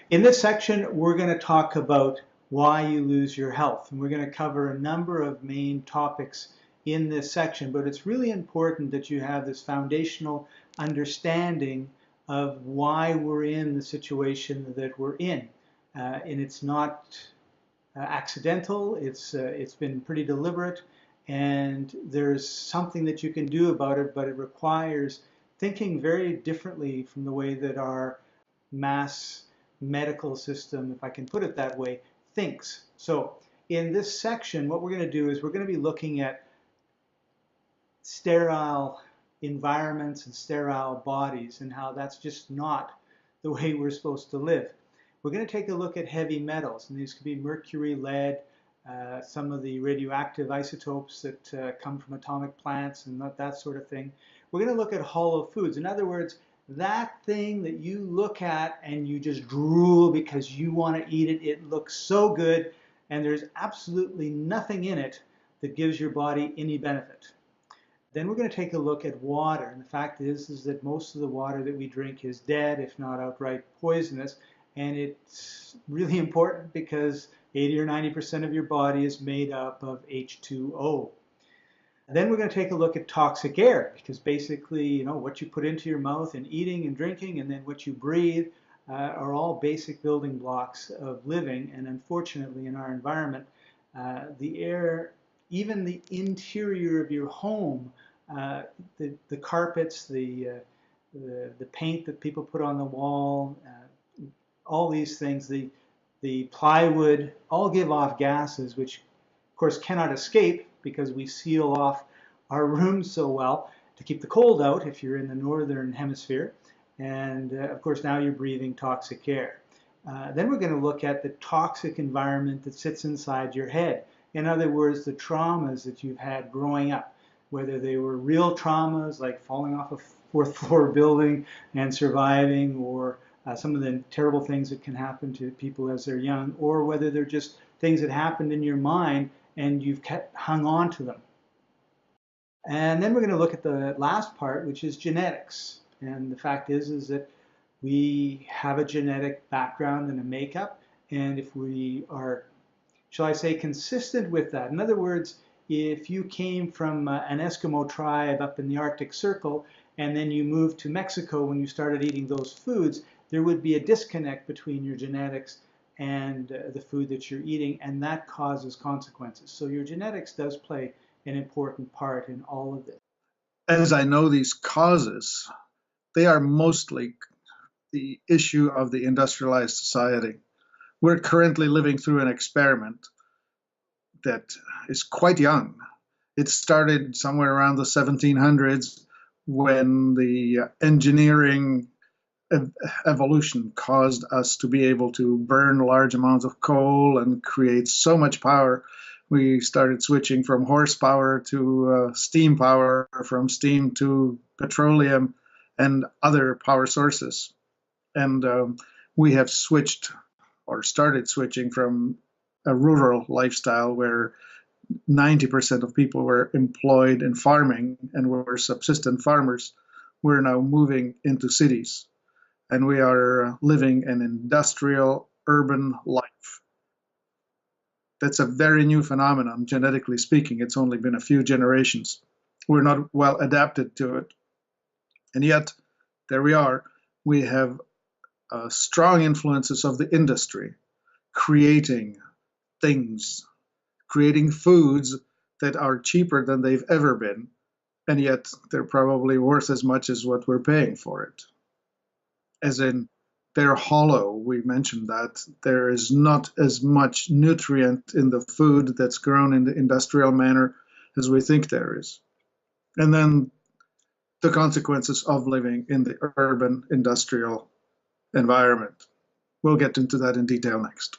In this section, we're going to talk about why you lose your health. And we're going to cover a number of main topics in this section, but it's really important that you have this foundational understanding of why we're in the situation that we're in. And it's not accidental, it's been pretty deliberate, and there's something that you can do about it, but it requires thinking very differently from the way that our mass medical system, if I can put it that way, thinks. So in this section, what we're going to do is we're going to be looking at sterile environments and sterile bodies and how that's just not the way we're supposed to live. We're going to take a look at heavy metals, and these could be mercury, lead, some of the radioactive isotopes that come from atomic plants and that sort of thing. We're going to look at hollow foods. In other words, that thing that you look at and you just drool because you want to eat it. It looks so good, and there's absolutely nothing in it that gives your body any benefit. Then we're going to take a look at water, and the fact is that most of the water that we drink is dead, if not outright poisonous, and it's really important because 80 or 90% of your body is made up of H2O. Then we're going to take a look at toxic air, because basically, what you put into your mouth and eating and drinking and then what you breathe are all basic building blocks of living. And unfortunately, in our environment, the air, even the interior of your home, the carpets, the paint that people put on the wall, all these things, the plywood, all give off gases which, of course, cannot escape because we seal off our rooms so well to keep the cold out if you're in the northern hemisphere. And of course, now you're breathing toxic air. Then we're going to look at the toxic environment that sits inside your head. In other words, the traumas that you've had growing up, whether they were real traumas like falling off a fourth floor building and surviving, or some of the terrible things that can happen to people as they're young, or whether they're just things that happened in your mind and you've hung on to them. And then we're going to look at the last part, which is genetics. And the fact is that we have a genetic background and a makeup, and if we are, shall I say, consistent with that. In other words, if you came from an Eskimo tribe up in the Arctic Circle, and then you moved to Mexico when you started eating those foods, there would be a disconnect between your genetics and the food that you're eating, and that causes consequences. So your genetics does play an important part in all of this. As I know these causes, they are mostly the issue of the industrialized society. We're currently living through an experiment that is quite young. It started somewhere around the 1700s when the engineering evolution caused us to be able to burn large amounts of coal and create so much power. We started switching from horsepower to steam power, from steam to petroleum and other power sources. And we have switched or started switching from a rural lifestyle where 90% of people were employed in farming and were subsistent farmers. We're now moving into cities, and we are living an industrial urban life. That's a very new phenomenon, genetically speaking. It's only been a few generations. We're not well adapted to it. And yet, there we are. We have strong influences of the industry, creating things, creating foods that are cheaper than they've ever been, and yet they're probably worth as much as what we're paying for it. As in, they're hollow. We mentioned that there is not as much nutrient in the food that's grown in the industrial manner as we think there is. And then the consequences of living in the urban industrial environment. We'll get into that in detail next.